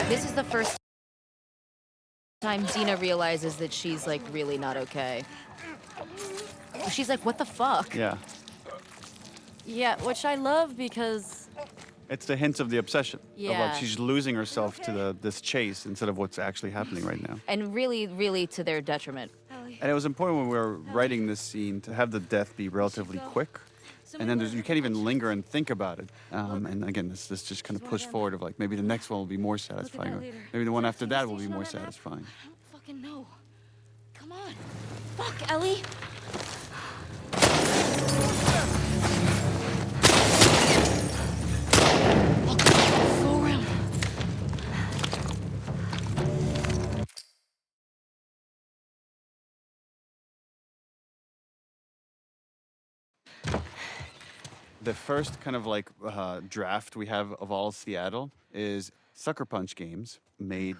This is the first time Dina realizes that she's, like, really not okay. She's like, what the fuck? Yeah. Yeah, which I love because... It's the hints of the obsession. Yeah. Of like she's losing herself to this chase instead of what's actually happening right now. And really, really to their detriment. And it was important when we were writing this scene to have the death be relatively quick. And then you can't even linger and think about it. And again, this just kind of push forward of like, maybe the next one will be more satisfying. Or maybe the one after that will be more satisfying. I don't fucking know. Come on. Fuck, Ellie. Go around. The first kind of like draft we have of all Seattle is Sucker Punch Games made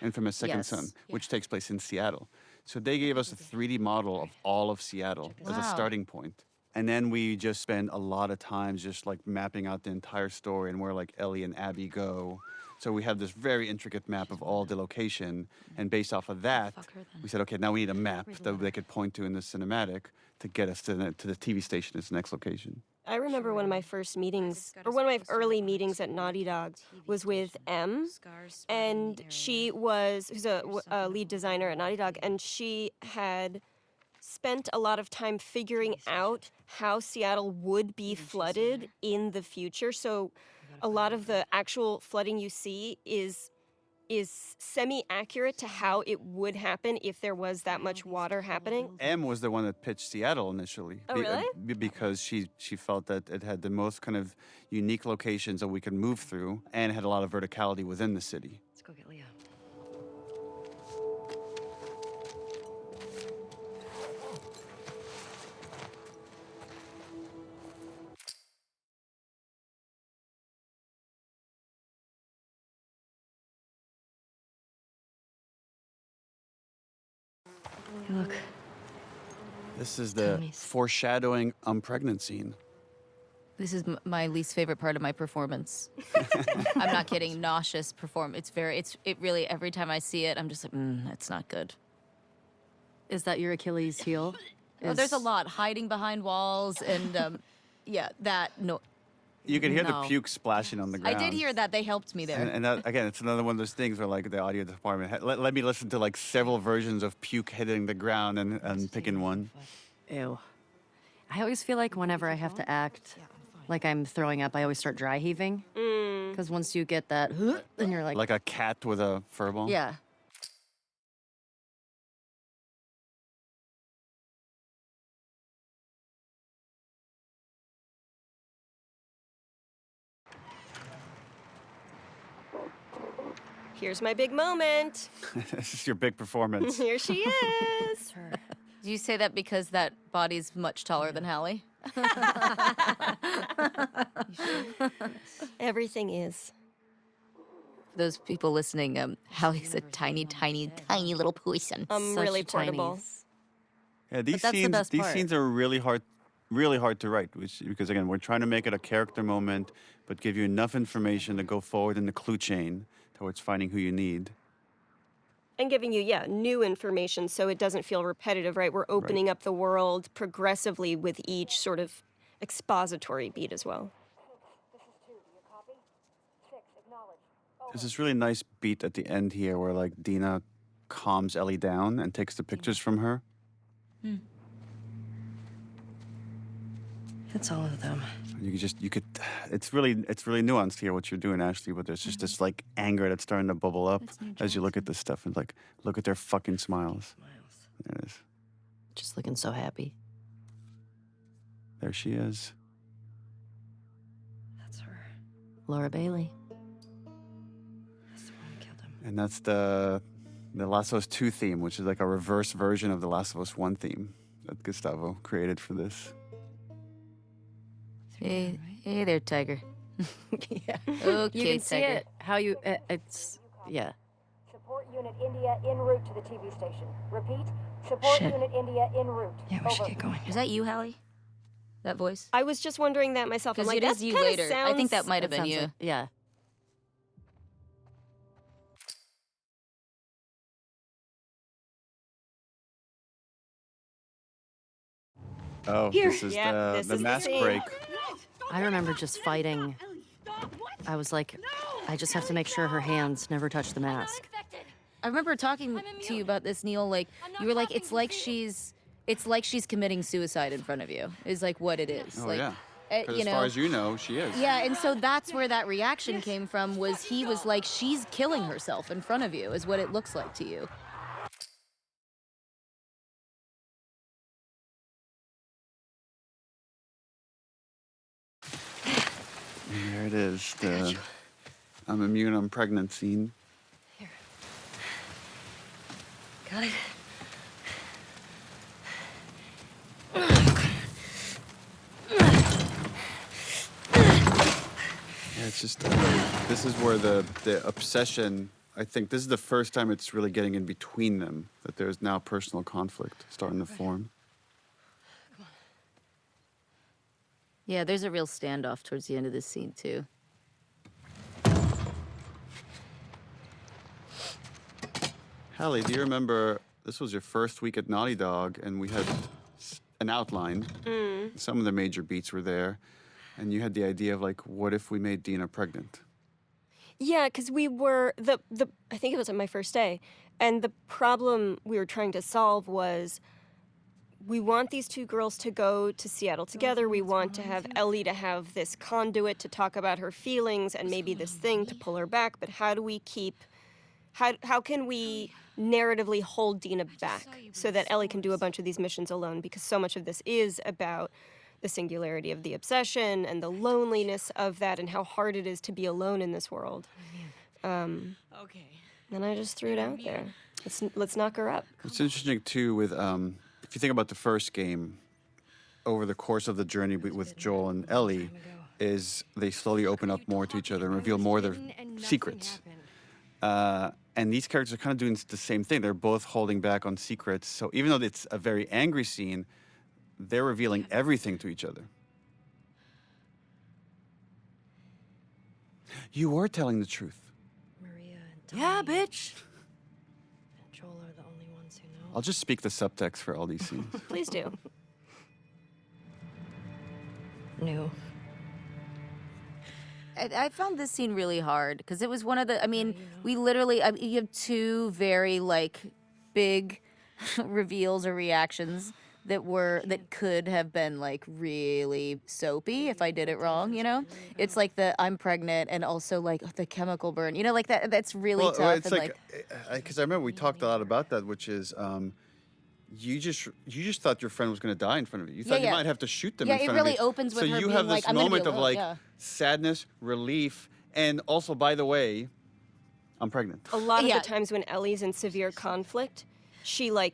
infamous Second Son, which takes place in Seattle. So they gave us a 3D model of all of Seattle as a starting point. And then we just spend a lot of time just like mapping out the entire story and where like Ellie and Abby go. So we have this very intricate map of all the location. And based off of that, we said, okay, now we need a map that they could point to in the cinematic to get us to the TV station as the next location. I remember one of my first meetings, or one of my early meetings at Naughty Dog was with M, and she who's a lead designer at Naughty Dog, and she had spent a lot of time figuring out how Seattle would be flooded in the future. So a lot of the actual flooding you see is semi-accurate to how it would happen if there was that much water happening. M was the one that pitched Seattle initially. Oh, really? Because she felt that it had the most kind of unique locations that we could move through and had a lot of verticality within the city. Let's go get Leah. Look. This is the foreshadowing pregnant scene. This is my least favorite part of my performance. I'm not kidding. Nauseous performance. It really, every time I see it, I'm just like, that's not good. Is that your Achilles heel? Oh, there's a lot. Hiding behind walls and, yeah, no. You can hear the puke splashing on the ground. I did hear that. They helped me there. And that, again, it's another one of those things where, like, the audio department, let me listen to, like, several versions of puke hitting the ground and picking one. Ew. I always feel like whenever I have to act like I'm throwing up, I always start dry heaving. Because once you get that, then you're like... Like a cat with a fur ball? Yeah. Here's my big moment. This is your big performance. Here she is. Do you say that because that body's much taller than Hallie? Everything is. Those people listening, Hallie's a tiny, tiny, tiny little person. Really portable. Yeah, these that's the best these part. scenes are really hard to write, because again, we're trying to make it a character moment, but give you enough information to go forward in the clue chain towards finding who you need. And giving you, new information so it doesn't feel repetitive, right? We're opening up the world progressively with each sort of expository beat as well. There's this really nice beat at the end here where, like, Dina calms Ellie down and takes the pictures from her. It's all of them. It's really nuanced here what you're doing, Ashley, but there's just this, like, anger that's starting to bubble up as you look at this stuff and, like, look at their fucking smiles. There it is. Just looking so happy. There she is. That's her. Laura Bailey. That's the one who killed him. And that's the Last of Us 2 theme, which is like a reverse version of the Last of Us 1 theme that Gustavo created for this. Hey there, Tiger. Yeah. Okay, You can see Tiger. it, how you, it's, yeah. Support Unit India en route to the TV station. Repeat, support Shit. Unit India en route. Yeah, we should Over. get going. Is that you, Hallie? That voice? I was just wondering that myself. I'm Because like, it that is you kind of later. sounds. I think that might have That been sounds you. like, yeah. Oh, this is Yeah, this the is the mask scene. break. I remember just fighting. I was like, I just have to make sure her hands never touch the mask. I remember talking to you about this, Neil. Like you were like, it's like she's committing suicide in front of you. Is like what it is. Oh like, yeah. Because you as know. far as you know, she is. Yeah, and so that's where that reaction came from. Was he was like, she's killing herself in front of you. Is what it looks like to you. And there it is. The I'm immune, I'm pregnant scene. Got it. Yeah, it's just this is where the obsession. I think this is the first time it's really getting in between them. That there's now personal conflict starting to form. Yeah, there's a real standoff towards the end of this scene too. Hallie, do you remember this was your first week at Naughty Dog, and we had an outline. Some of the major beats were there, and you had the idea of like, what if we made Dina pregnant? Yeah, because we were the I think it was on my first day, and the problem we were trying to solve was we want these two girls to go to Seattle together. We want to have Ellie to have this conduit to talk about her feelings and maybe this thing to pull her back. But how do we keep? How can we narratively hold Dina back so that Ellie can do a bunch of these missions alone? Because so much of this is about the singularity of the obsession and the loneliness of that and how hard it is to be alone in this world. And I just threw it out there. Let's knock her up. It's interesting too with if you think about the first game, over the course of the journey with Joel and Ellie, is they slowly open up more to each other and reveal more of their secrets. And these characters are kind of doing the same thing. They're both holding back on secrets. So even though it's a very angry scene, they're revealing everything to each other. You were telling the truth. Maria and Yeah, bitch. and Joel are the only ones who know. I'll just speak the subtext for all these scenes. Please do. Knew. I found this scene really hard because it was one of the. I mean, we literally. You have two very like big reveals or reactions that could have been like really soapy if I did it wrong. You know, it's like the I'm pregnant and also like the chemical burn. You know, like that. That's really tough. It's and like because I remember we talked a lot about that, which is you just thought your friend was going to die in front of you. You thought you yeah. might have to shoot them Yeah, in it front of really you. opens with so her you being have like, this "I'm gonna be moment of alone," like yeah. sadness, relief, and also, by the way, I'm pregnant. A lot of Yeah. the times when Ellie's in severe conflict, she like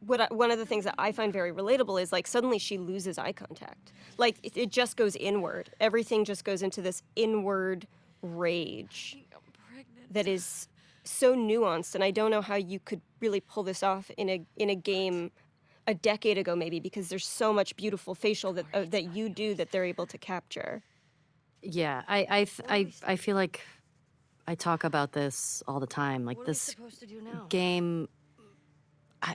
one of the things that I find very relatable is like suddenly she loses eye contact. Like it just goes inward. Everything just goes into this inward rage that is so nuanced, and I don't know how you could really pull this off in a game a decade ago maybe, because there's so much beautiful facial that you do that they're able to capture. Yeah, I feel like I talk about this all the time. Like this game,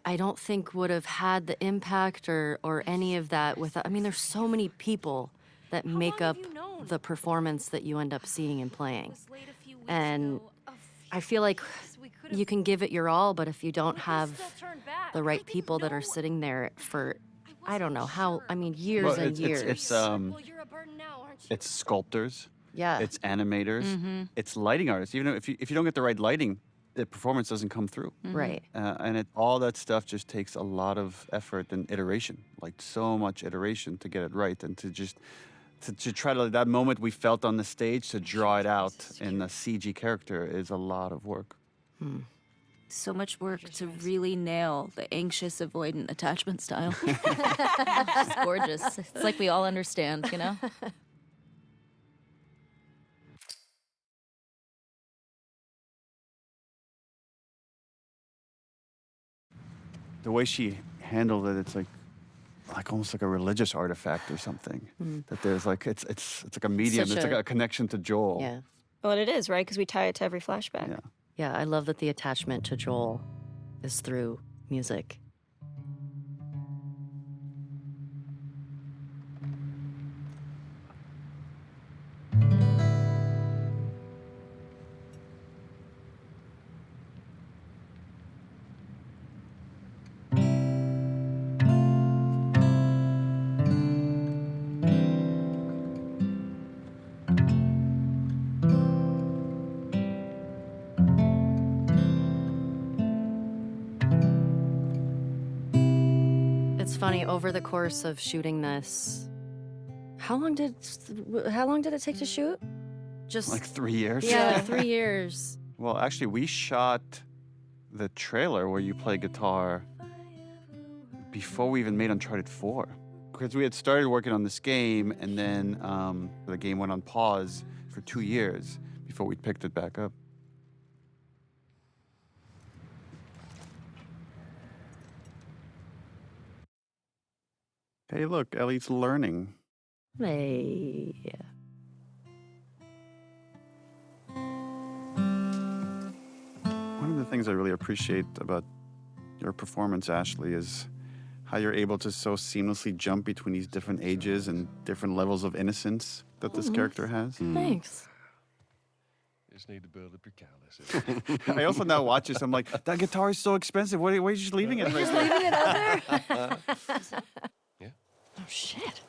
I don't think would have had the impact or any of that without. I mean, there's so many people that make up the performance that you end up seeing and playing, and I feel like you can give it your all, but if you don't have the right people that are sitting there for, I don't know how. I mean, years Well, and years. It's sculptors. Yeah. It's animators. It's lighting artists. Even if you don't get the right lighting, the performance doesn't come through. Right. And all that stuff just takes a lot of effort and iteration, like so much iteration to get it right, and to just to try to that moment we felt on the stage to draw it out in a CG character is a lot of work. So much work to really nail the anxious avoidant attachment style. It's gorgeous. It's like we all understand, you know? the way she handled it, it's like almost like a religious artifact or something. That there's like it's like a medium. Such It's like a- a connection to Joel. Yeah. Well, and it is, right? Because we tie it to every flashback. Yeah. Yeah, I love that the attachment to Joel is through music. It's funny, over the course of shooting this, how long did it take to shoot? Just Like 3 years. yeah, 3 years. Well, actually, we shot the trailer where you play guitar before we even made Uncharted 4. Because we had started working on this game, and then the game went on pause for 2 years before we picked it back up. Hey, look, Ellie's learning. Hey. One of the things I really appreciate about your performance, Ashley, is how you're able to so seamlessly jump between these different ages and different levels of innocence that this character has. Thanks. Just need to build up your calluses. I also now watch this. I'm like, that guitar is so expensive. Why are you just leaving it right there? Leaving it out there? Yeah. Oh, shit.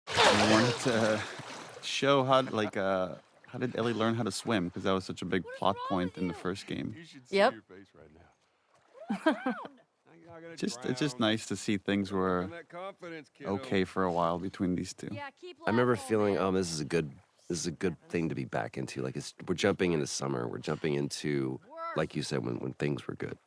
I wanted to show how did Ellie learn how to swim? Because that was such a big plot point in the first game. You should see Yep. your face right now. It's just nice to see things were okay for a while between these two. I remember feeling, this is a good thing to be back into. Like we're jumping into summer. We're jumping into, like you said, when things were good.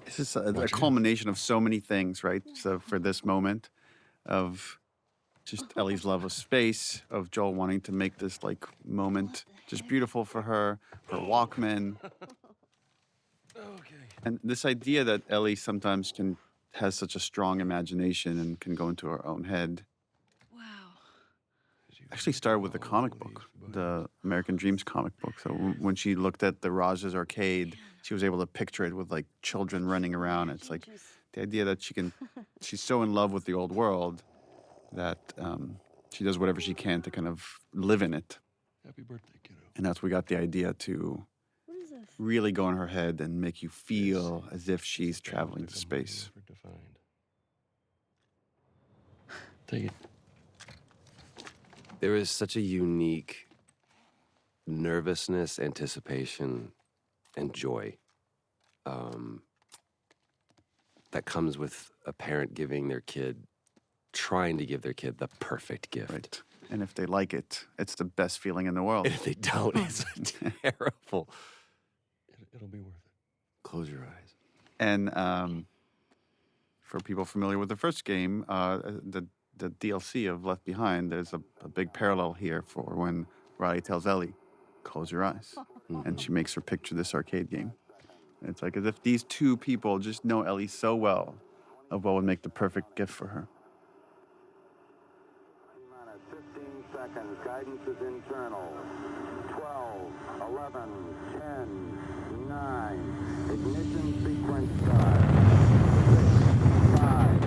This is a culmination of so many things, right? So for this moment of just Ellie's love of space, of Joel wanting to make this like moment just beautiful for her Walkman. Okay. And this idea that Ellie sometimes has such a strong imagination and can go into her own head. Wow. Actually started with the comic book, the American Dreams comic book. So when she looked at the Raj's arcade, she was able to picture it with like children running around. It's like the idea that she's so in love with the old world that she does whatever she can to kind of live in it. Happy birthday, kiddo. And that's we got the idea to really go in her head and make you feel as if she's traveling to space. Take it. There is such a unique nervousness, anticipation, and joy that comes with a parent trying to give their kid the perfect gift. Right. And if they like it, it's the best feeling in the world. And if they don't, it's terrible. It'll be worth it. Close your eyes. And for people familiar with the first game, the DLC of Left Behind, there's a big parallel here for when Riley tells Ellie, close your eyes. And she makes her picture this arcade game. And it's like as if these two people just know Ellie so well of what would make the perfect gift for her. 15 seconds. Guidance is internal. 12, 11, 10, 9. Ignition sequence start. 6, 5,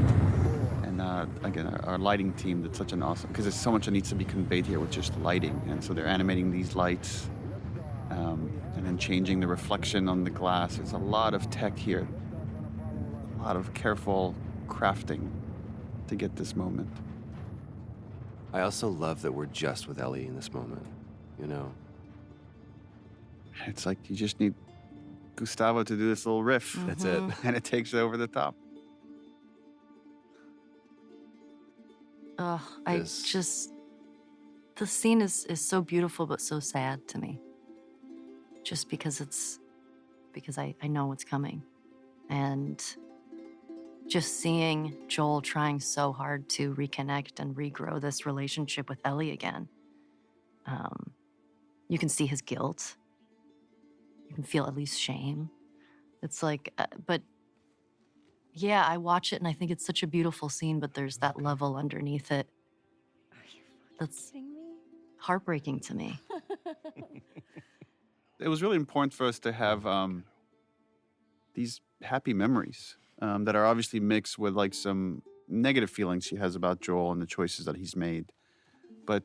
4. And again, our lighting team did such an awesome, because there's so much that needs to be conveyed here with just lighting. And so they're animating these lights and then changing the reflection on the glass. There's a lot of tech here, a lot of careful crafting to get this moment. I also love that we're just with Ellie in this moment, you know? It's like you just need Gustavo to do this little riff. That's it. And it takes it over the top. Oh, This- the scene is so beautiful but so sad to me. Just because I know what's coming. And just seeing Joel trying so hard to reconnect and regrow this relationship with Ellie again. You can see his guilt. You can feel at least shame. It's like, but yeah, I watch it and I think it's such a beautiful scene, but there's that level underneath it that's heartbreaking to me. It was really important for us to have these happy memories that are obviously mixed with like some negative feelings she has about Joel and the choices that he's made. But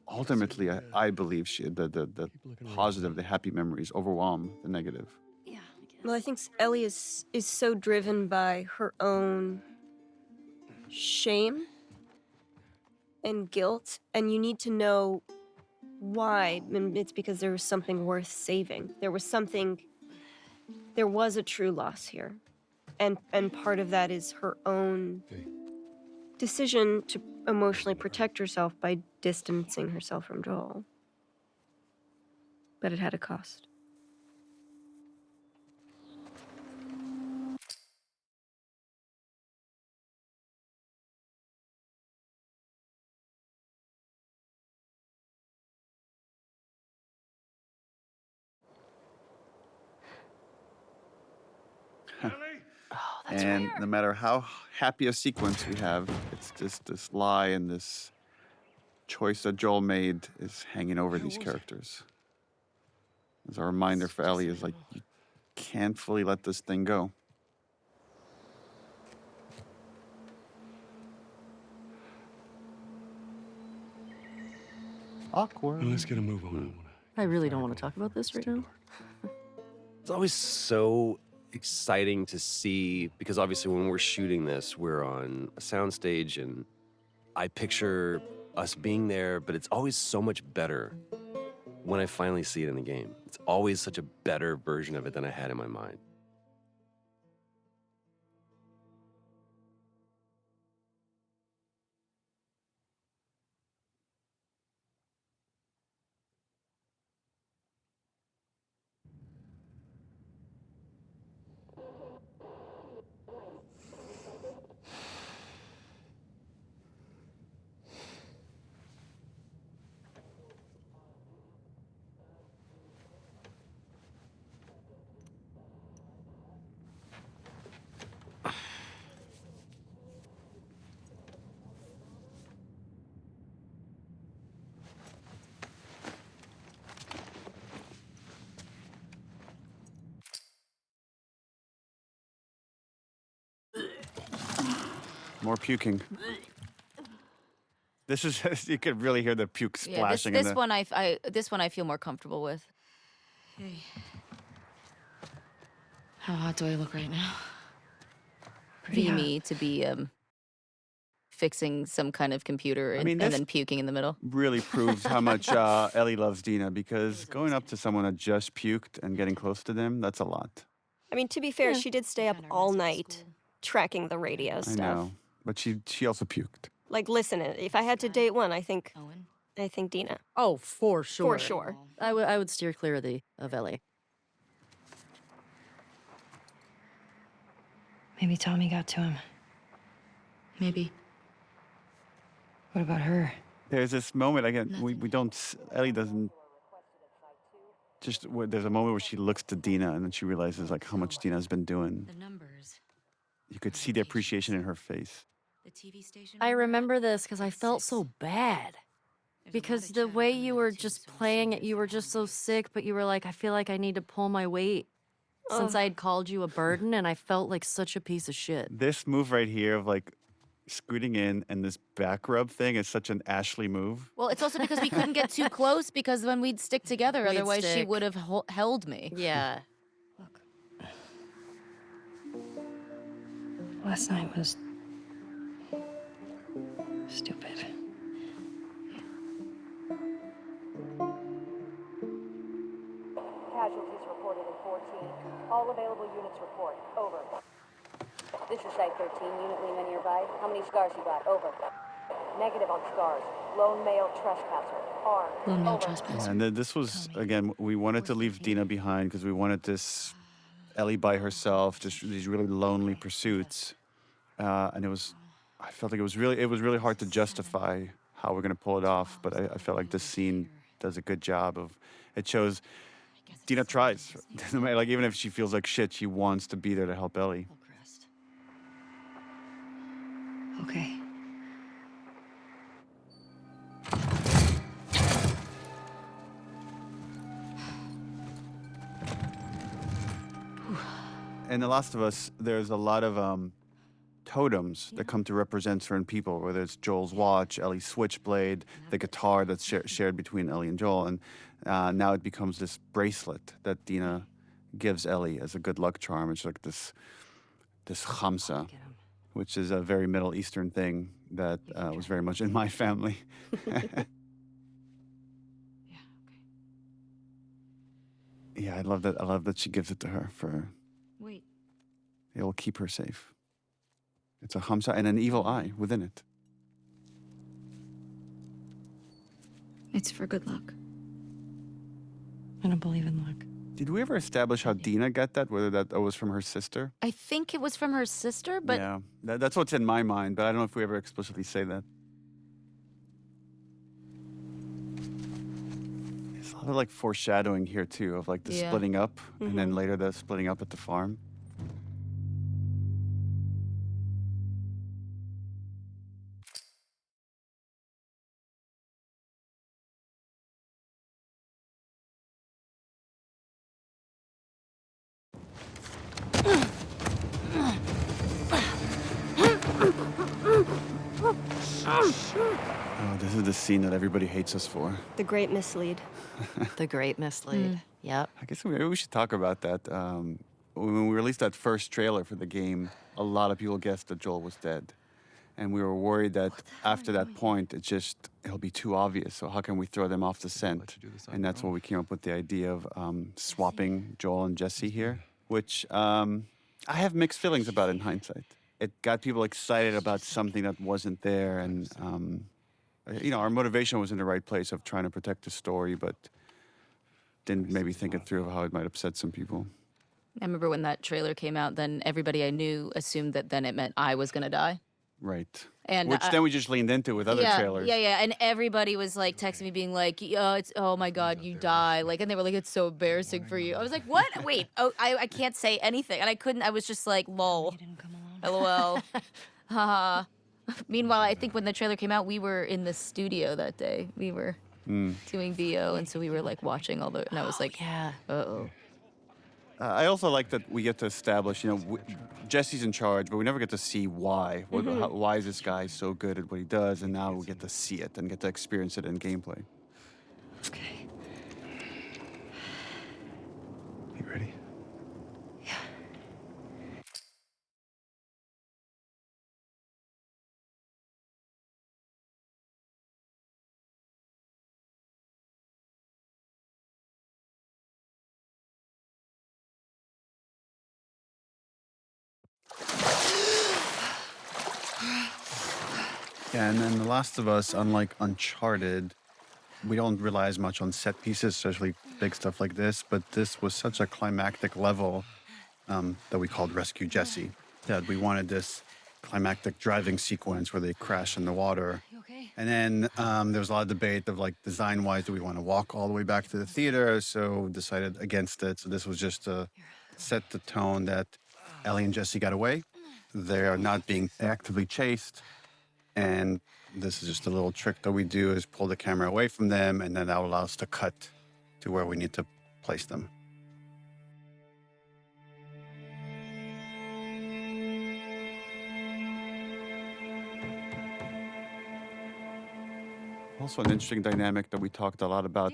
ultimately, I believe the positive, the happy memories overwhelm the negative. Yeah. Well, I think Ellie is so driven by her own shame and guilt, and you need to know why. And it's because there was something worth saving. There was a true loss here. And part of that is her own decision to emotionally protect herself by distancing herself from Joel. But it had a cost. And no matter how happy a sequence we have, it's just this lie and this choice that Joel made is hanging over these characters. As a reminder for Ellie is like, you can't fully let this thing go. Awkward. Well, let's get a move on. I really don't want to talk about this right now. It's always so exciting to see, because obviously when we're shooting this, we're on a soundstage and I picture us being there, but it's always so much better when I finally see it in the game. It's always such a better version of it than I had in my mind. More puking. This is, you could really hear the puke Yeah, splashing this in the... this one I feel more comfortable with. Hey. How hot do I look right now? Be me to be fixing some kind of computer and, mean, and this- then puking in the middle. really proves how much Ellie loves Dina, because going up to someone that just puked and getting close to them, that's a lot. I mean, to be fair, she did stay up all night tracking the radio I stuff. know. But she also puked. Like, listen, if I had to date one, I think Owen? Dina. Oh, for sure. For sure. I would steer clear of Ellie. Maybe Tommy got to him. Maybe. What about her? There's this moment, again, we don't, Ellie doesn't, there's a moment where she looks to Dina and then she realizes like how much Dina's been doing. The numbers. You could see the appreciation in her face. The TV station. I remember this because I felt so bad. Because the way you were just playing it, you were just so sick, but you were like, I feel like I need to pull my weight. Since I had called you a burden, and I felt like such a piece of shit. This move right here of like scooting in and this back rub thing is such an Ashley move. Well, it's also because we couldn't get too close because when we'd stick together, We'd otherwise she stick. would have held me. Yeah. Last night was stupid. Casualties reported in 14. All available units report. Over. This is Site 13. Unit Lima nearby. How many scars you got? Over. Negative on scars. Lone male trespasser. Armed. Lone male Over. trespasser. And then this was, again, we wanted to leave Dina behind because we wanted this Ellie by herself, just these really lonely pursuits, and I felt like it was really hard to justify how we're gonna pull it off. But I felt like this scene does a good job of, it shows Dina tries, no matter, like even if she feels like shit, she wants to be there to help Ellie. Okay. In The Last of Us, there's a lot of totems that come to represent certain people, whether it's Joel's watch, Ellie's switchblade, the guitar that's shared between Ellie and Joel, and now it becomes this bracelet that Dina gives Ellie as a good luck charm. It's like this khamsa, which is a very Middle Eastern thing that was very much in my family. Yeah, I love that. I love that she gives it to her for. Wait. It will keep her safe. It's a khamsa and an evil eye within it. It's for good luck. I don't believe in luck. Did we ever establish how Dina got that? Whether that was from her sister? I think it was from her sister, but Yeah, that's what's in my mind. But I don't know if we ever explicitly say that. There's a lot of like foreshadowing here too, of like the Yeah. splitting up, and then later the splitting up at the farm. Oh, this is the scene that everybody hates us for. The great mislead. The great mislead. Yep. I guess maybe we should talk about that. When we released that first trailer for the game, a lot of people guessed that Joel was dead. And we were worried that after that point, it'll be too obvious. So how can we throw them off the scent? And that's when we came up with the idea of swapping Joel and Jesse here, which I have mixed feelings about in hindsight. It got people excited about something that wasn't there. And, our motivation was in the right place of trying to protect the story, but didn't maybe think it through of how it might upset some people. I remember when that trailer came out, then everybody I knew assumed that then it meant I was going to die. Right. And Which then we just leaned into with other trailers. Yeah. And everybody was like texting me being like, oh my God, you die. Like, and they were like, it's so embarrassing for you. I was like, what? Wait, I can't say anything. And I was just like, lol, LOL, haha. Meanwhile, I think when the trailer came out, we were in the studio that day. We were doing VO, and so we were like watching all the, and I was like, Yeah. uh-oh. I also like that we get to establish, Jesse's in charge, but we never get to see why. Why is this guy so good at what he does? And now we get to see it and get to experience it in gameplay. Okay. You ready? Yeah. Yeah, and then The Last of Us, unlike Uncharted, we don't rely as much on set pieces, especially big stuff like this, but this was such a climactic level that we called Rescue Jesse, that we wanted this climactic driving sequence where they crash in the water. Okay. And then there was a lot of debate of like design-wise, do we want to walk all the way back to the theater? So decided against it. So this was just to set the tone that Ellie and Jesse got away. They are not being actively chased. And this is just a little trick that we do is pull the camera away from them, and then that will allow us to cut to where we need to place them. Also an interesting dynamic that we talked a lot about,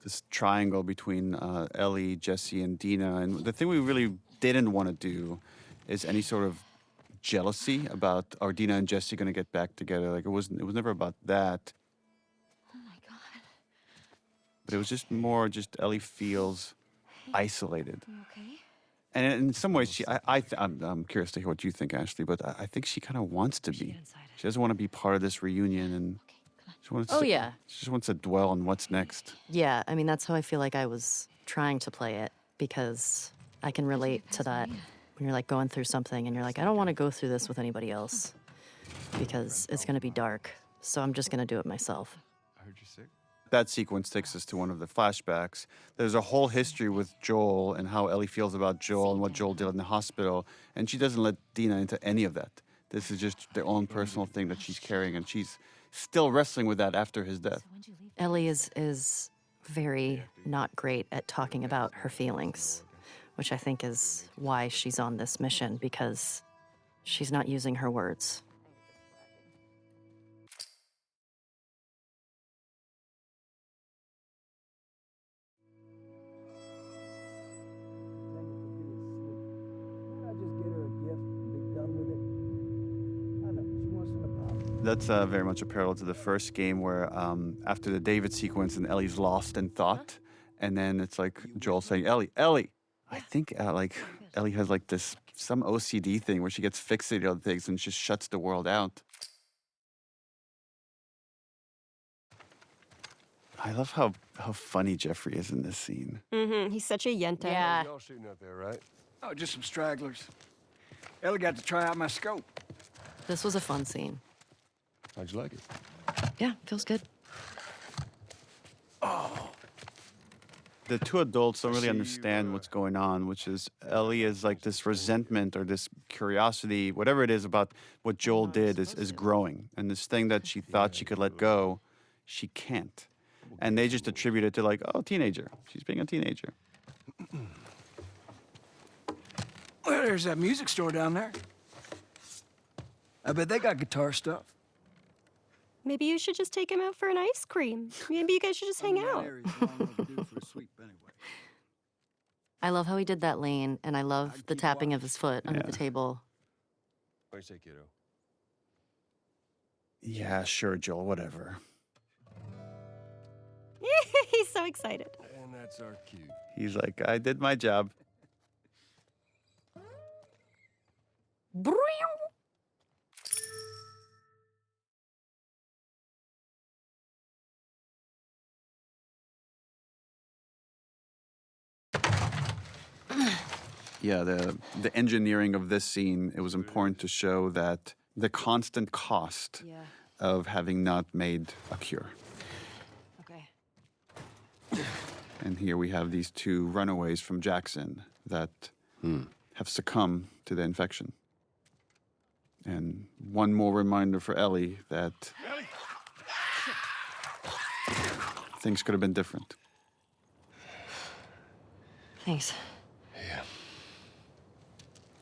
this triangle between Ellie, Jesse, and Dina. And the thing we really didn't want to do is any sort of jealousy about, are Dina and Jesse going to get back together? Like, it was never about that. Oh my God. But it was just more Ellie feels isolated. You okay? And in some ways, I'm curious to hear what you think, Ashley, but I think she kind of wants to be. She doesn't want to be part of this reunion, and she wants Oh, yeah. she just wants to dwell on what's next. Yeah, I mean, that's how I feel like I was trying to play it. because I can relate to that when you're like going through something and you're like, I don't want to go through this with anybody else because it's going to be dark. So I'm just going to do it myself. I heard you're sick. That sequence takes us to one of the flashbacks. There's a whole history with Joel and how Ellie feels about Joel and what Joel did in the hospital, and she doesn't let Dina into any of that. This is just their own personal thing that she's carrying, and she's still wrestling with that after his death. Ellie is very not great at talking about her feelings, which I think is why she's on this mission, because she's not using her words. That's very much a parallel to the first game where after the David sequence and Ellie's lost in thought, and then it's like Joel saying, Ellie. I think like Ellie has like some OCD thing where she gets fixated on things and just shuts the world out. I love how funny Jeffrey is in this scene. Mm-hmm. He's such a yenta. Yeah. Y'all shooting out there, right? Oh, just some stragglers. Ellie got to try out my scope. This was a fun scene. How'd you like it? Yeah, feels good. The two adults don't really understand what's going on, which is Ellie is like this resentment or this curiosity, whatever it is about what Joel did is growing. And this thing that she thought she could let go, she can't. And they just attribute it to like, oh, teenager. She's being a teenager. Well, there's that music store down there. I bet they got guitar stuff. Maybe you should just take him out for an ice cream. Maybe you guys should just hang out. I love how he did that lane, and I love the tapping of his foot under the table. What do you say, kiddo? Yeah, sure, Joel, whatever. He's so excited. And that's our cue. He's like, I did my job. Yeah, the engineering of this scene, it was important to show that the constant cost of having not made a cure. Okay. And here we have these two runaways from Jackson that have succumbed to the infection. And one more reminder for Ellie that things could have been different. Thanks. Yeah.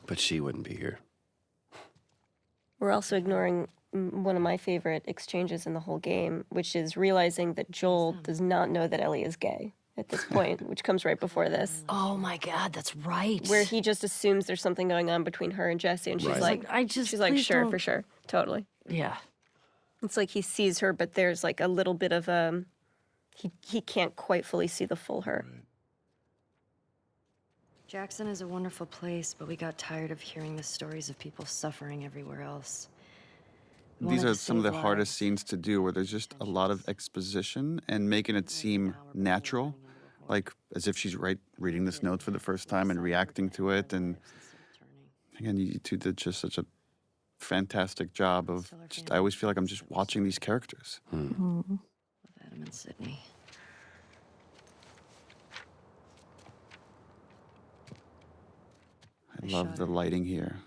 But she wouldn't be here. We're also ignoring one of my favorite exchanges in the whole game, which is realizing that Joel does not know that Ellie is gay at this point, which comes right before this. Oh my God, that's right. Where he just assumes there's something going on between her and Jesse, and she's like, she's like, sure, for sure, totally. Yeah. It's like he sees her, but there's like a little bit of he can't quite fully see the full her. Jackson is a wonderful place, but we got tired of hearing the stories of people suffering everywhere else. These are some of the hardest scenes to do, where there's just a lot of exposition and making it seem natural, like as if she's reading this note for the first time and reacting to it. And again, you two did just such a fantastic job of I always feel like I'm just watching these characters. Love Adam and Sydney. I love the lighting here.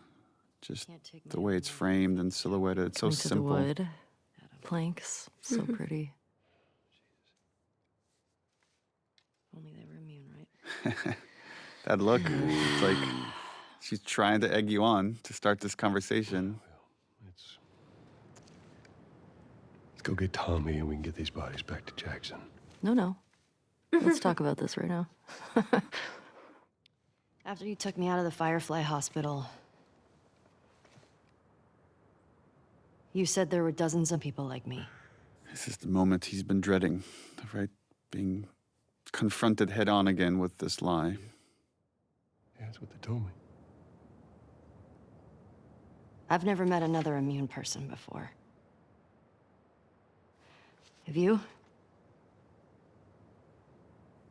Just the way it's framed and silhouetted. It's so simple. The wood, planks, so pretty. Only they were immune, right? That look, it's like she's trying to egg you on to start this conversation. Let's go get Tommy and we can get these bodies back to Jackson. No. Let's talk about this right now. After you took me out of the Firefly Hospital, you said there were dozens of people like me. This is the moment he's been dreading, right? Being confronted head on again with this lie. Yeah, that's what they told me. I've never met another immune person before. Have you?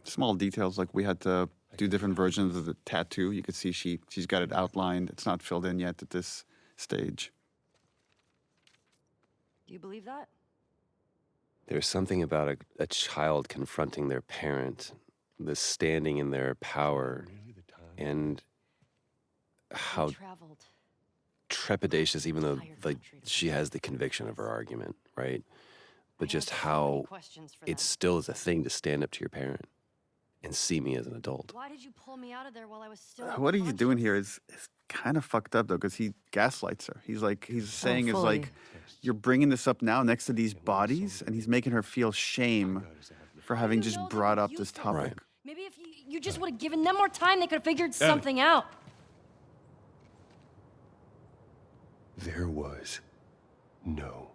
Small details like we had to do different versions of the tattoo. You could see she's got it outlined. It's not filled in yet at this stage. Do you believe that? There's something about a child confronting their parent, the standing in their power, and how Traveled. trepidatious, even though like she has the conviction of her argument, right? But just how it still is a thing to stand up to your parent and see me as an adult. Why did you pull me out of there while I was still What he's doing here is kind of fucked up though, because he gaslights her. He's saying is fully. like, you're bringing this up now next to these bodies, and he's making her feel shame for having just brought up this topic. Right. Maybe if you just would have given them more time, they could have figured something out. There was no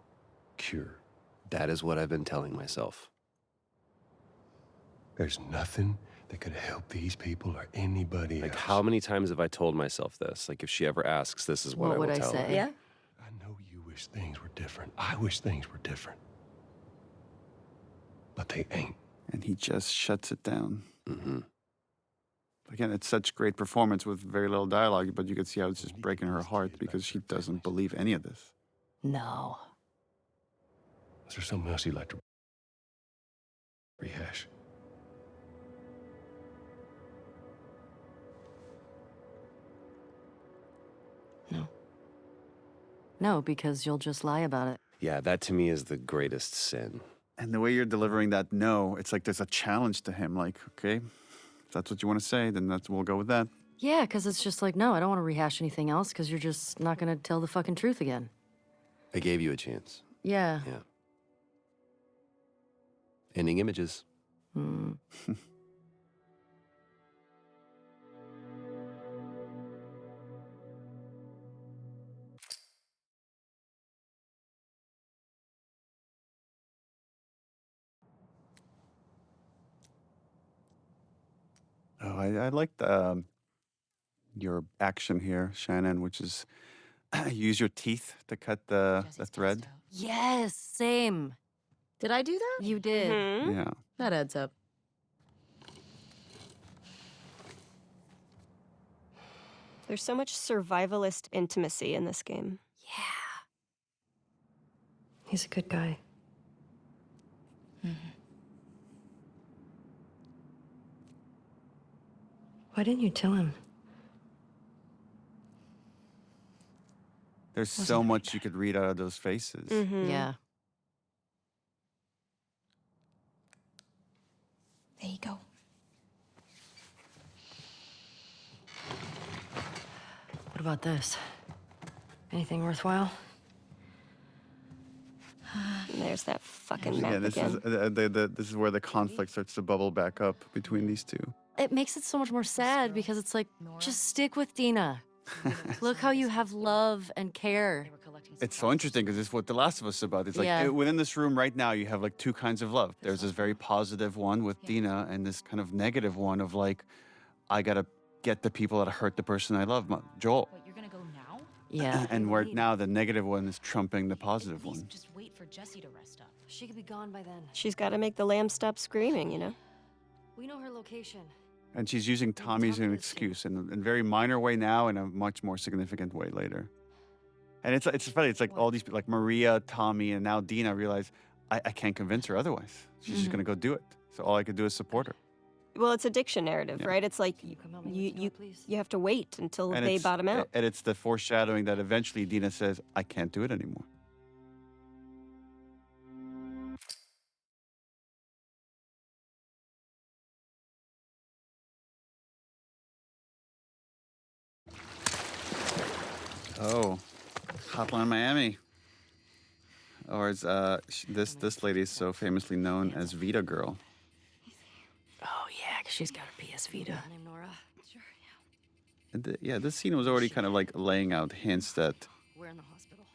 cure. That is what I've been telling myself. There's nothing that could help these people or anybody Like, else. how many times have I told myself this? Like, if she ever asks, this is what I would will I tell say? her. Yeah. I know you wish things were different. I wish things were different. But they ain't. And he just shuts it down. Mm-hmm. Again, it's such great performance with very little dialogue, but you could see how it's just breaking her heart because she doesn't believe any of this. No. Is there something else you'd like to rehash? No. No, because you'll just lie about it. Yeah, that to me is the greatest sin. And the way you're delivering that no, it's like there's a challenge to him. Like, okay, if that's what you want to say, then we'll go with that. Yeah, because it's just like, no, I don't want to rehash anything else because you're just not going to tell the fucking truth again. I gave you a chance. Yeah. Yeah. Ending images. Hmm. Oh, I liked your action here, Shannon, which is use your teeth to cut the thread. Yes, same. Did I do that? You did. Mhm. Yeah. That adds up. There's so much survivalist intimacy in this game. Yeah. He's a good guy. Why didn't you tell him? There's so much you could read out of those faces. Mhm. Yeah. There you go. What about this? Anything worthwhile? And there's that fucking Yeah, map this again. is this is where the conflict starts to bubble back up between these two. It makes it so much more sad because it's like, just stick with Dina. Look how you have love and care. It's so interesting because it's what The Last of Us is about. It's like Yeah. within this room right now, you have like two kinds of love. There's this very positive one with Dina, and this kind of negative one of like, I gotta get the people that hurt the person I love, Joel. Wait, you're gonna go now? Yeah. And where now the negative one is trumping the positive one. Just wait for Jesse to rest up. She could be gone by then. She's got to make the lamb stop screaming, you know? We know her location. And she's using Tommy as an excuse in a very minor way now, in a much more significant way later. And it's funny. It's like all these people, like Maria, Tommy, and now Dina realize I can't convince her otherwise. She's just gonna go do it. So all I could do is support her. Well, it's addiction narrative, Yeah. right? It's like Come help me you, with Dina, you, please? you have to wait until And they it's- bottom out. And it's the foreshadowing that eventually Dina says, I can't do it anymore. Oh, Hotline Miami. Or as this lady is so famously known as Vita Girl. Oh, yeah, because she's got a PS Vita. Named Nora. Sure, yeah. And yeah, this scene was already kind of like laying out hints that We're in the hospital.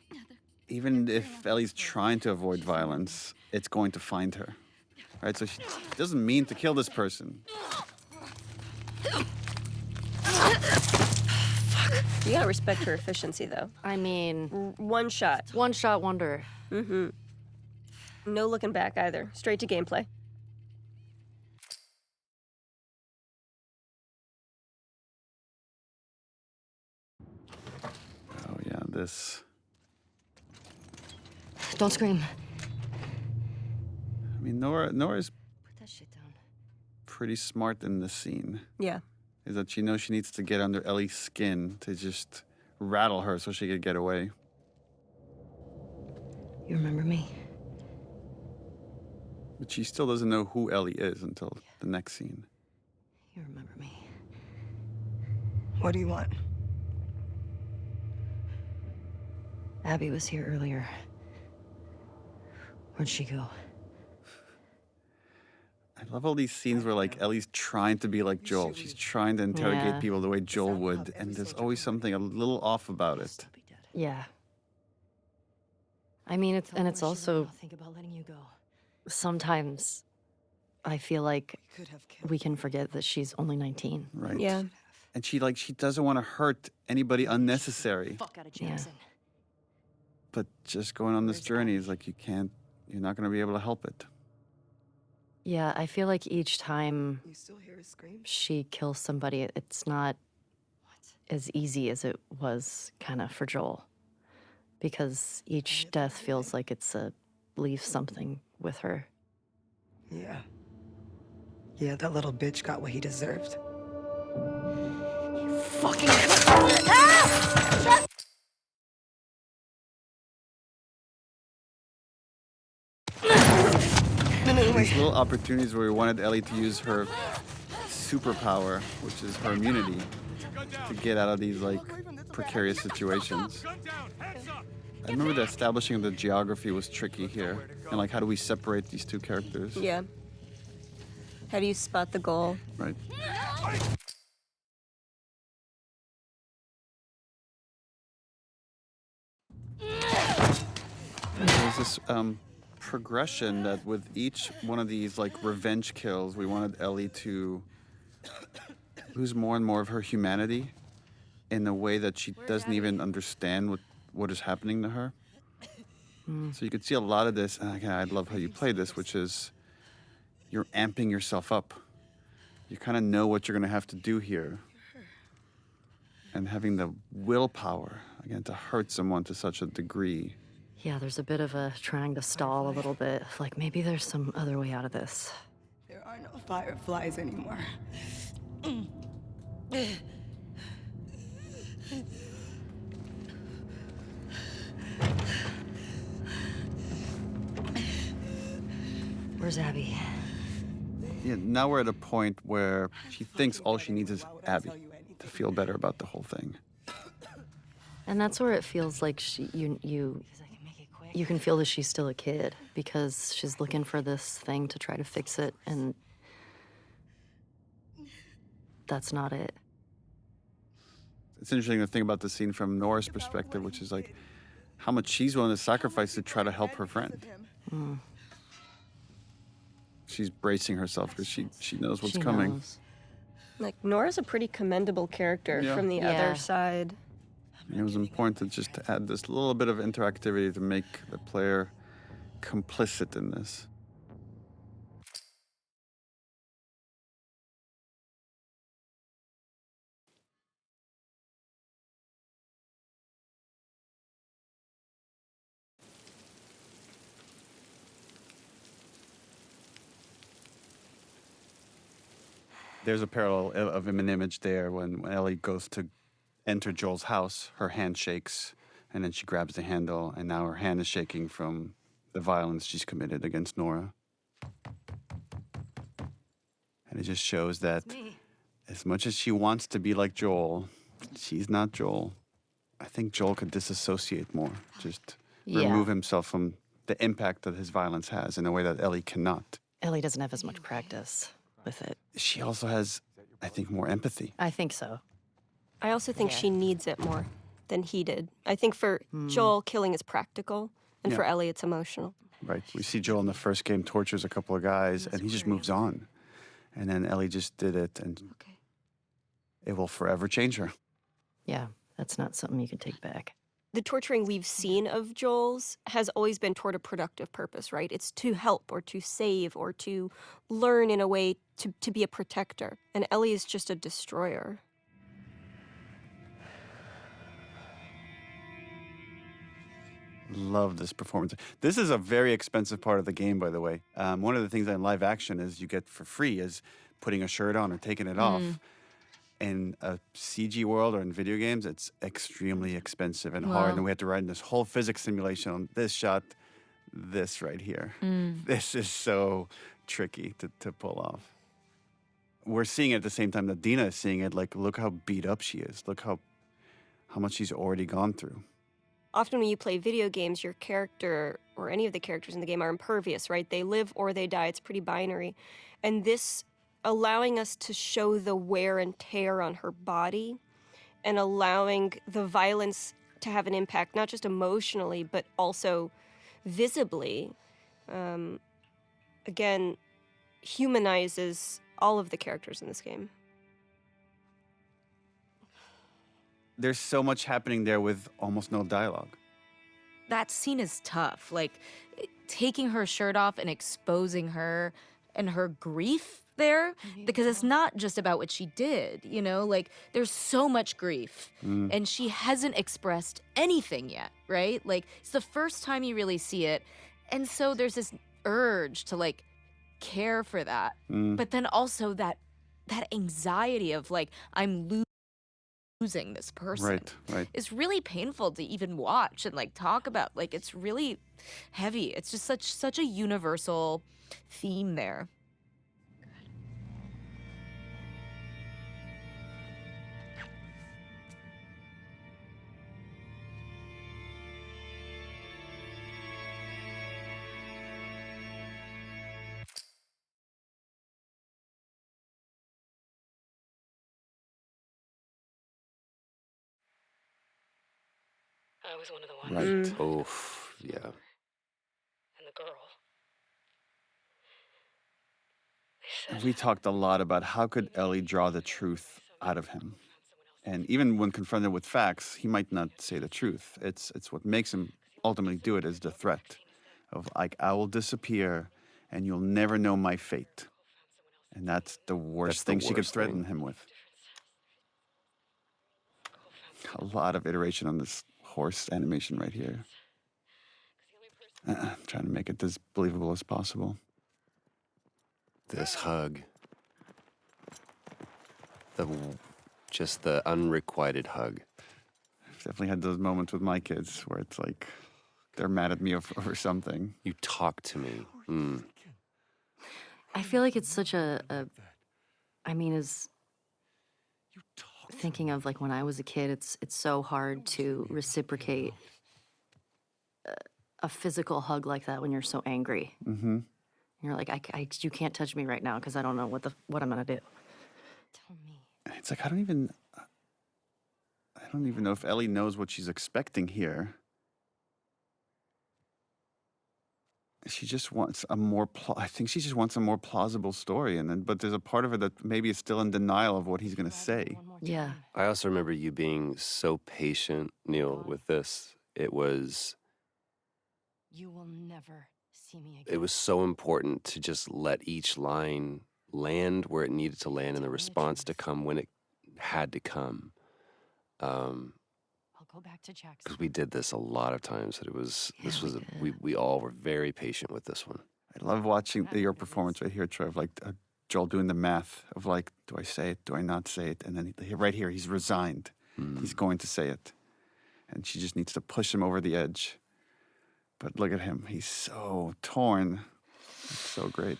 even if Ellie's trying to avoid violence, it's going to find her. Right? So she doesn't mean to kill this person. You gotta respect her efficiency, though. I mean, One shot. one shot wonder. Mm-hmm. No looking back either. Straight to gameplay. this. Don't scream. I mean, Nora's Put that shit down. pretty smart in this scene. Yeah. Is that she knows she needs to get under Ellie's skin to just rattle her so she could get away. You remember me? But she still doesn't know who Ellie is until the next scene. You remember me. What do you want? Abby was here earlier. Where'd she go? I love all these scenes where like Ellie's trying to be like Joel. She's trying to interrogate Yeah. people the way Joel would, and there's always something a little off about it. Yeah. I mean, it's also think about letting you go. Sometimes I feel like we can forget that she's only 19. Right. Yeah. And she doesn't want to hurt anybody unnecessary. Fuck out of Yeah. Jameson. But just going on this journey is like you're not going to be able to help it. Yeah, I feel like each time You still hear her scream? she kills somebody, it's not as easy as it was kind of for Joel. Because each death feels like it's leaves something with her. Yeah. Yeah, that little bitch got what he deserved. Fucking. These little opportunities where we wanted Ellie to use her superpower, which is her immunity, to get out of these like precarious situations. I remember the establishing of the geography was tricky here, and like how do we separate these two characters? Yeah. How do you spot the goal? Right. There's this progression that with each one of these like revenge kills, we wanted Ellie to lose more and more of her humanity in a way that she doesn't even understand what is happening to her. So you could see a lot of this, and again, I love how you play this, which is you're amping yourself up. You kind of know what you're going to have to do here. And having the willpower, again, to hurt someone to such a degree. Yeah, there's a bit of a trying to stall a little bit. Like maybe there's some other way out of this. There are no fireflies anymore. Where's Abby? Yeah, now we're at a point where she thinks all she needs is Abby to feel better about the whole thing. And that's where it feels like you can feel that she's still a kid because she's looking for this thing to try to fix it, and that's not it. It's interesting to think about the scene from Nora's perspective, which is like how much she's willing to sacrifice to try to help her friend. She's bracing herself because she knows what's She coming. knows. Like, Nora's a pretty commendable character Yeah. from the Yeah. other side. And it was important to just add this little bit of interactivity to make the player complicit in this. There's a parallel of an image there when Ellie goes to enter Joel's house, her hand shakes, and then she grabs the handle, and now her hand is shaking from the violence she's committed against Nora. And it just shows that as much as she wants to be like Joel, she's not Joel. I think Joel could disassociate more, just remove himself from the impact that his violence has in a way that Ellie cannot. Ellie doesn't have as much practice with it. She also has, I think, more empathy. I think so. I also think she needs it more than he did. I think for Joel, killing is practical, and for Ellie, it's emotional. Right. We see Joel in the first game tortures a couple of guys, and he just moves on. And then Ellie just did it, and it will forever change her. Yeah, that's not something you can take back. The torturing we've seen of Joel's has always been toward a productive purpose, right? It's to help or to save or to learn in a way to be a protector. And Ellie is just a destroyer. Love this performance. This is a very expensive part of the game, by the way. One of the things in live action is you get for free is putting a shirt on or taking it off. In a CG world or in video games, it's extremely expensive and hard. And we had to write this whole physics simulation on this shot, this right here. This is so tricky to pull off. We're seeing it at the same time that Dina is seeing it. Like, look how beat up she is. Look how much she's already gone through. Often when you play video games, your character or any of the characters in the game are impervious, right? They live or they die. It's pretty binary. And this allowing us to show the wear and tear on her body and allowing the violence to have an impact, not just emotionally, but also visibly, again, humanizes all of the characters in this game. There's so much happening there with almost no dialogue. That scene is tough. Like, taking her shirt off and exposing her and her grief there, because it's not just about what she did, you know? Like, there's so much grief, and she hasn't expressed anything yet, right? Like, it's the first time you really see it, and so there's this urge to, like, care for that. But then also that anxiety of, like, I'm losing this person. Right. It's really painful to even watch and, like, talk about. Like, it's really heavy. It's just such a universal theme there. I was one of the ones. Right. Oof, yeah. And the girl. We talked a lot about how could Ellie draw the truth out of him. And even when confronted with facts, he might not say the truth. It's what makes him ultimately do it is the threat of, like, I will disappear and you'll never know my fate. And that's the worst thing she could worst threaten thing. him with. A lot of iteration on this horse animation right here. Trying to make it as believable as possible. This hug. Just the unrequited hug. I've definitely had those moments with my kids where it's like they're mad at me over something. You talk to me. I feel like it's such I mean, as thinking of, like, when I was a kid, it's so hard to reciprocate a physical hug like that when you're so angry. You're like, you can't touch me right now because I don't know what I'm gonna do. Tell me. It's like I don't even know if Ellie knows what she's expecting here. She just wants a more I think she just wants a more plausible story, but there's a part of her that maybe is still in denial of what he's going to say. Yeah. I also remember you being so patient, Neil, with this. It was You will never see me again. it was so important to just let each line land where it needed to land and the response to come when it had to come. I'll go back to Jackson. Because we did this a lot of times. That we all were very patient with this one. I love watching your performance right here, Trev, like Joel doing the math of, like, do I say it, do I not say it? And then right here, he's resigned. He's going to say it. And she just needs to push him over the edge. But look at him. He's so torn. It's so great.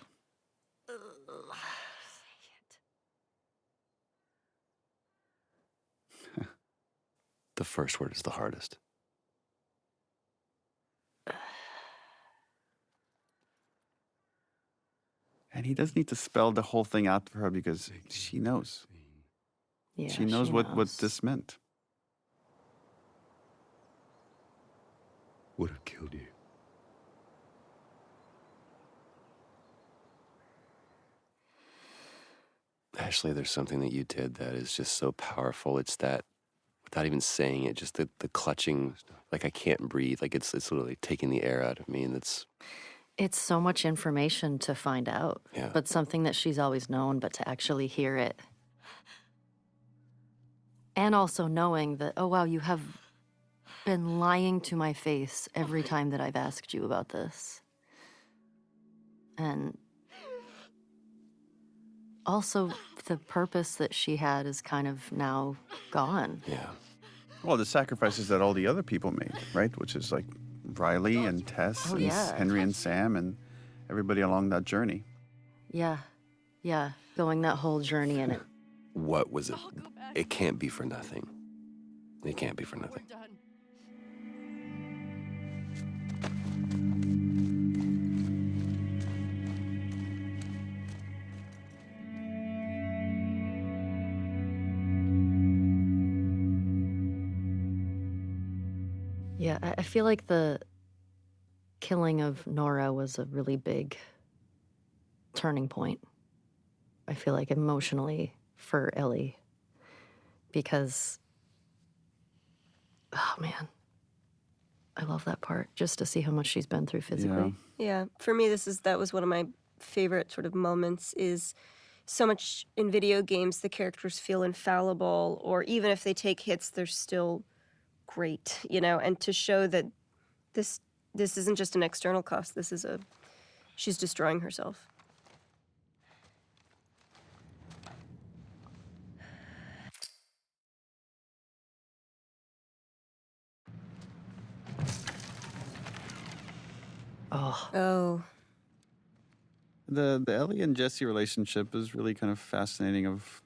The first word is the hardest. And he does need to spell the whole thing out for her because she knows. Yeah, she knows what this meant. Would have killed you. Ashley, there's something that you did that is just so powerful. It's that, without even saying it, just the clutching, like I can't breathe. Like it's literally taking the air out of me, and It's so much information to find out, Yeah. but something that she's always known, but to actually hear it. And also knowing that, oh, wow, you have been lying to my face every time that I've asked you about this. And also, the purpose that she had is kind of now gone. Yeah. Well, the sacrifices that all the other people made, right? Which is like Riley and Tess Oh, and yeah. Henry and Sam and everybody along that journey. Yeah. Yeah. Going that whole journey in it. What was it? It can't be for nothing. It can't be for nothing. Yeah, I feel like the killing of Nora was a really big turning point. I feel like emotionally for Ellie. Because, oh man, I love that part. Just to see how much she's been through physically. Yeah, for me, that was one of my favorite sort of moments. Is so much in video games the characters feel infallible, or even if they take hits, they're still great, you know. And to show that this isn't just an external cost. She's destroying herself. Oh. The Ellie and Jesse relationship is really kind of fascinating, of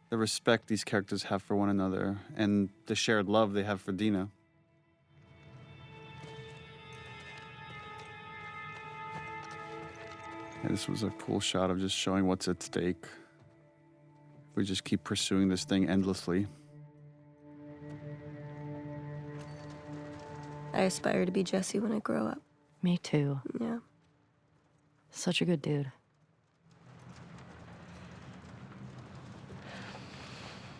the respect these characters have for one another and the shared love they have for Dina. Yeah, this was a cool shot of just showing what's at stake. If we just keep pursuing this thing endlessly. I aspire to be Jesse when I grow up. Me too. Yeah. Such a good dude.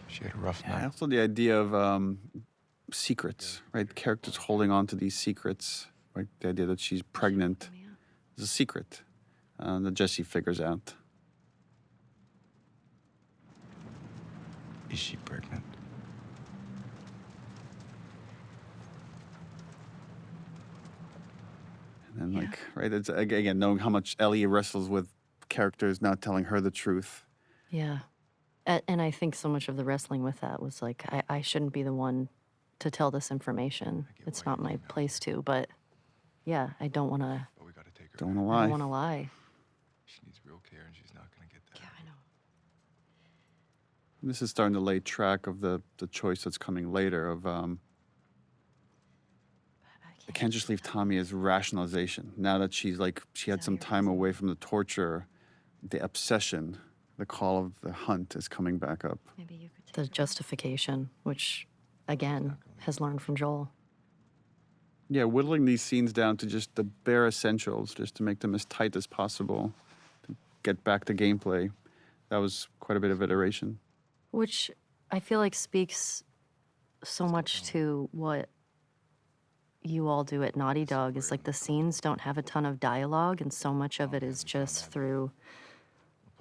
She had a rough Yeah, night. also the idea of secrets, right? Characters holding on to these secrets, right? The idea that she's pregnant is a secret that Jesse figures out. Is she pregnant? And then, right, it's again knowing how much Ellie wrestles with characters not telling her the truth. Yeah. And I think so much of the wrestling with that was like, I shouldn't be the one to tell this information. It's not my place to, but yeah, I don't want to. But we gotta take her. Don't want to I lie. don't want to lie. She needs real care, and she's not gonna get that. Yeah, I know. This is starting to lay track of the choice that's coming later of I can't just leave Tommy as rationalization. Now that she had some time away from the torture, the obsession, the call of the hunt is coming back up. Maybe you could the justification, which again has learned from Joel. Yeah, whittling these scenes down to just the bare essentials, just to make them as tight as possible, to get back to gameplay. That was quite a bit of iteration. Which I feel like speaks so much to what you all do at Naughty Dog, is like the scenes don't have a ton of dialogue, and so much of it is just through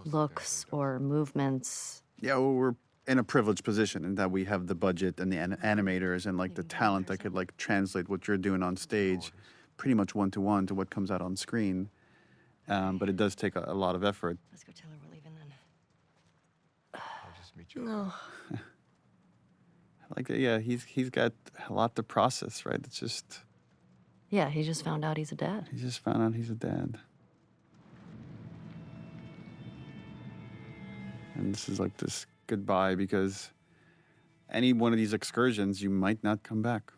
looks or movements. Yeah, well, we're in a privileged position in that we have the budget and the animators and the talent that could translate what you're doing on stage pretty much one-to-one to what comes out on screen. But it does take a lot of effort. Let's go tell her we're leaving then. I'll just meet you. No. Yeah, he's got a lot to process, right? It's just Yeah, he just found out he's a dad. he just found out he's a dad. And this is this goodbye, because any one of these excursions, you might not come back.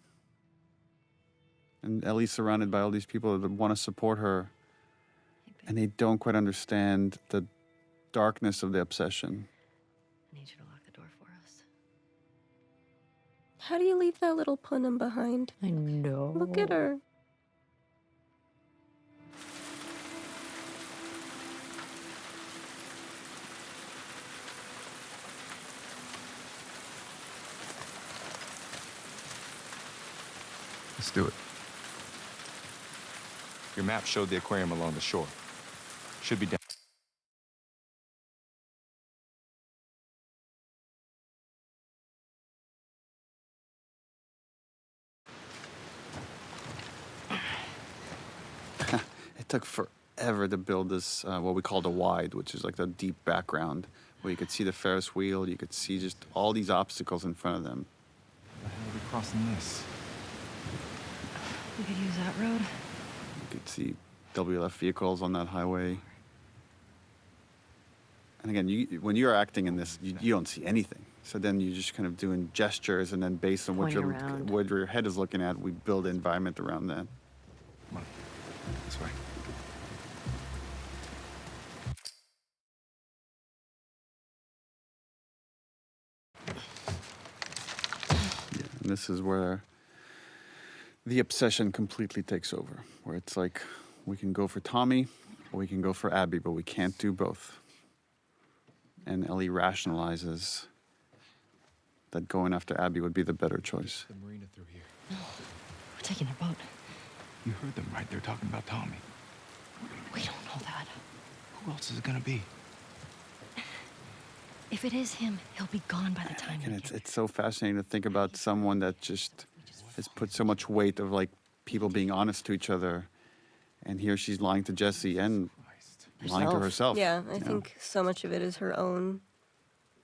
And Ellie's surrounded by all these people that want to support her, and they don't quite understand the darkness of the obsession. I need you to lock the door for us. How do you leave that little punum behind? I know. Look at her. Let's do it. Your map showed the aquarium along the shore. Should be down. took forever to build this, what we call the wide, which is like the deep background, where you could see the Ferris wheel, you could see just all these obstacles in front of them. How the hell are we crossing this? We could use that road. You could see WLF vehicles on that highway. And again, when you're acting in this, you don't see anything. So then you're just kind of doing gestures, and then based on what your head is looking at, we build an environment around that. Come on. This way. Yeah, and this is where the obsession completely takes over, where it's like, we can go for Tommy, or we can go for Abby, but we can't do both. And Ellie rationalizes that going after Abby would be the better choice. The marina through here. We're taking their boat. You heard them, right? They're talking about Tommy. We don't know that. Who else is it gonna be? If it is him, he'll be gone by the time. And it's so fascinating to think about someone that just has put so much weight of like people being honest to each other, and here she's lying to Jesse and lying to herself. Yeah, I think so much of it is her own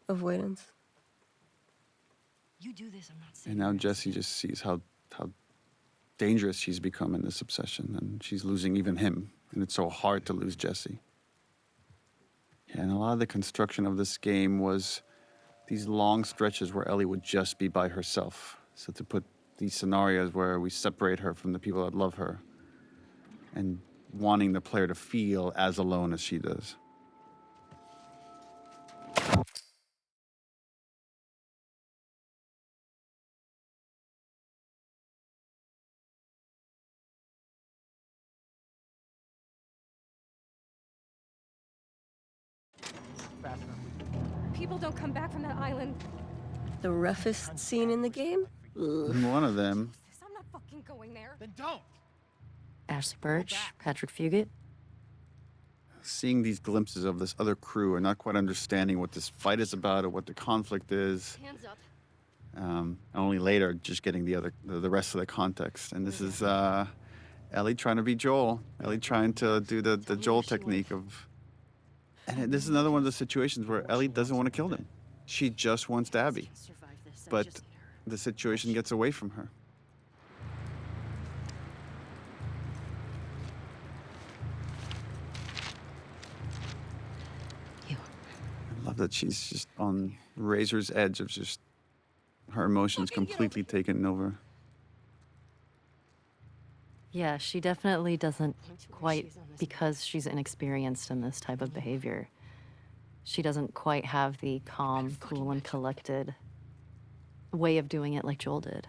avoidance. You do this, I'm not saying. And now Jesse just sees how dangerous she's become in this obsession, and she's losing even him, and it's so hard to lose Jesse. Yeah, and a lot of the construction of this game was these long stretches where Ellie would just be by herself. So to put these scenarios where we separate her from the people that love her, and wanting the player to feel as alone as she does. People don't come back from that island. The roughest scene in the game? And one of them, I'm not fucking going there. Then don't! Ashley Birch, Patrick Fugit. seeing these glimpses of this other crew and not quite understanding what this fight is about or what the conflict is. Hands up. Only later just getting the rest of the context. And this is Ellie trying to be Joel. Ellie trying to do the Joel technique of... And this is another one of the situations where Ellie doesn't want to kill them. She just wants Abby. But the situation gets away from her. I love that she's just on razor's edge of just her emotions completely taken over. Yeah, she definitely doesn't quite, because she's inexperienced in this type of behavior, she doesn't quite have the calm, cool, and collected way of doing it like Joel did.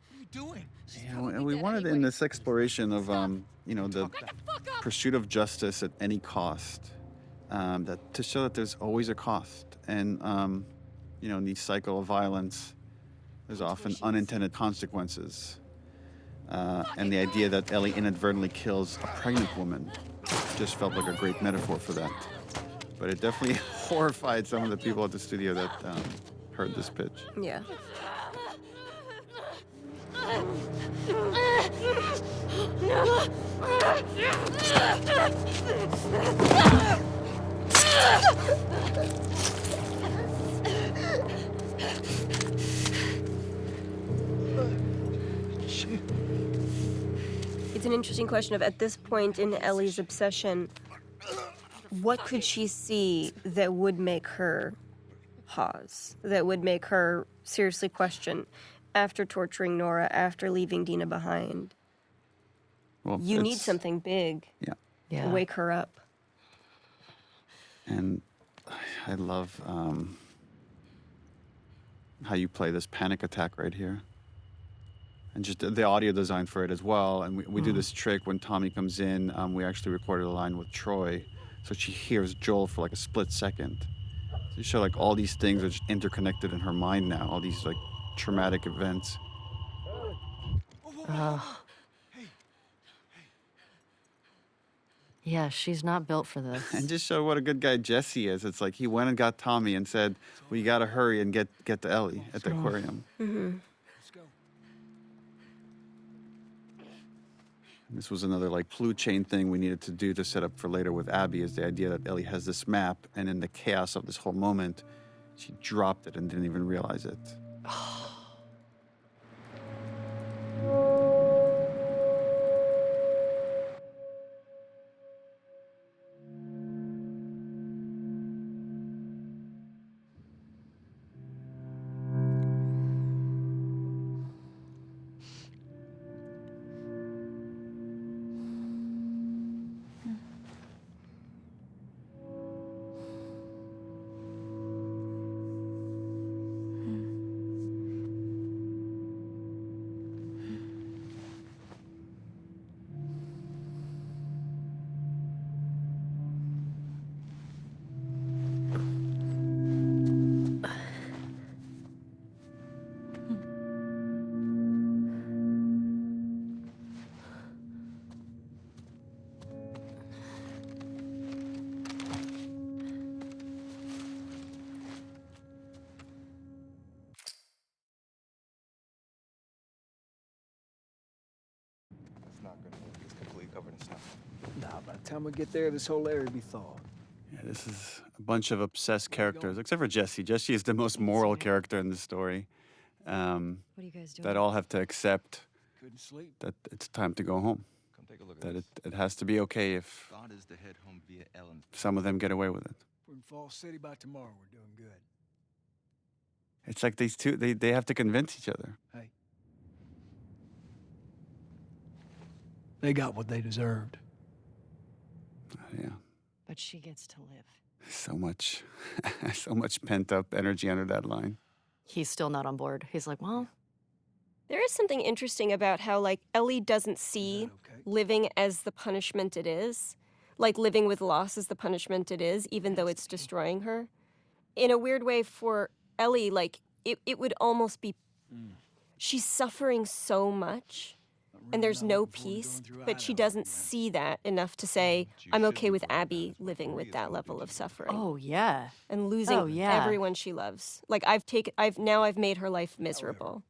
What are you doing? Yeah, and we wanted in this exploration of, the pursuit of justice at any cost, that to show that there's always a cost. And, in the cycle of violence, there's often unintended consequences. And the idea that Ellie inadvertently kills a pregnant woman just felt like a great metaphor for that. But it definitely horrified some of the people at the studio that heard this pitch. Yeah. It's an interesting question of, at this point in Ellie's obsession, what could she see that would make her pause, that would make her seriously question after torturing Nora, after leaving Dina behind? Well, you need something big to wake her up. And I love how you play this panic attack right here. And just the audio design for it as well. And we do this trick when Tommy comes in. We actually recorded a line with Troy, so she hears Joel for like a split second. So you show like all these things are just interconnected in her mind now, all these like traumatic events. Yeah, she's not built for this. And just show what a good guy Jesse is. It's like he went and got Tommy and said, "We gotta hurry and get to Ellie at the aquarium." Mm-hmm. This was another like clue chain thing we needed to do to set up for later with Abby, is the idea that Ellie has this map, and in the chaos of this whole moment, she dropped it and didn't even realize it. It's not gonna work. It's completely covered in snow. Nah, by the time we get there, this whole area will be thawed. Yeah, this is a bunch of obsessed characters, except for Jesse. Jesse is the most moral character in the story. What are you guys doing? That all have to accept Couldn't sleep. that it's time to go home. Come take a look at That this. it has to be okay if God is to head home via Ellen. some of them get away with it. We're in Fall City by tomorrow. We're doing good. It's like these two, they have to convince each other. Hey. They got what they deserved. Yeah, But she gets to live. so much, so much pent up energy under that line. He's still not on board. He's like, well, There is something interesting about how, like, Ellie doesn't see Okay. living as the punishment it is. Like, living with loss is the punishment it is, even though it's destroying her. In a weird way, for Ellie, like, it would almost be... She's suffering so much, and there's no peace, but she doesn't see that enough to say, I'm okay with Abby living with that level of suffering. oh, yeah. And losing oh, yeah. everyone she loves. Like, I've made her life miserable.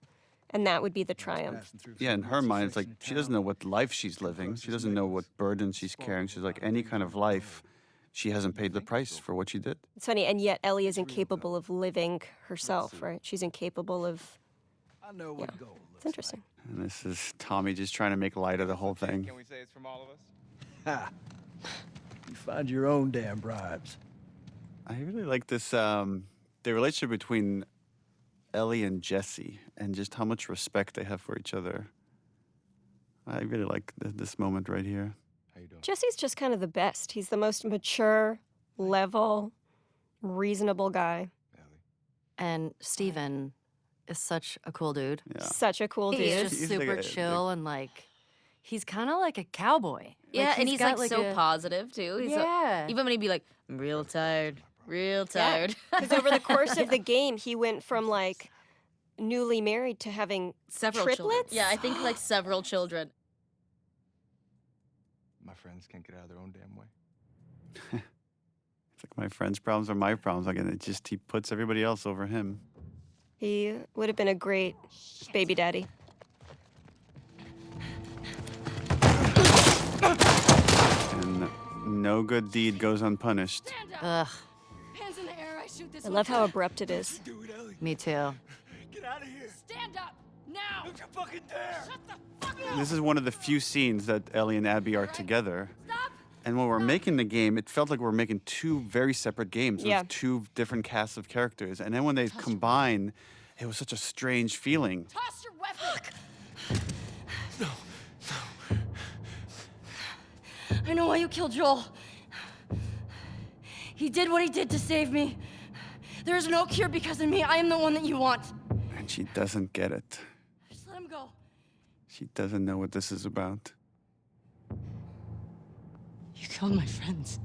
And that would be the triumph. Yeah, in her mind, it's like she doesn't know what life she's living. She doesn't know what burden she's carrying. She's like, any kind of life, she hasn't paid the price for what she did. It's funny, and yet Ellie is incapable of living herself, right? She's incapable of... I know what gold It's interesting. And this is Tommy just trying to make light of the whole thing. Can we say it's from all of us? Ha! You find your own damn bribes. I really like this, the relationship between Ellie and Jesse and just how much respect they have for each other. I really like this moment right here. How you doing? Jesse's just kind of the best. He's the most mature, level, reasonable guy. Ellie. And Steven is such a cool dude. Yeah. Such a cool He's dude. just He's super like a- chill and like, he's kind of like a cowboy. Yeah, and he's got, like so a- positive too. He's Yeah. even when he'd be like, I'm real tired, real tired. Because over the course of the game, he went from, like, newly married to having Several triplets? children. Yeah, I think like several children. My friends can't get out of their own damn way. It's like my friend's problems are my problems. Like, and he puts everybody else over him. He would have been a great baby daddy. And no good deed goes unpunished. Stand up! Ugh, Hands in the air, I shoot this I one love how time. abrupt it is. Do it, Ellie. me too. Get out of here. Stand up! Now! Don't you fucking dare. Shut the fuck up! This is one of the few scenes that Ellie and Abby are together. Stop! And when we're making the game, it felt like we're making two very separate games Yeah. with two different casts of characters. And then when they combine, it was such a strange feeling. Toss your weapon! I know why you killed Joel. He did what he did to save me. There is no cure because of me. I am the one that you want. And she doesn't get it. Just let him go. She doesn't know what this is about. You killed my friends.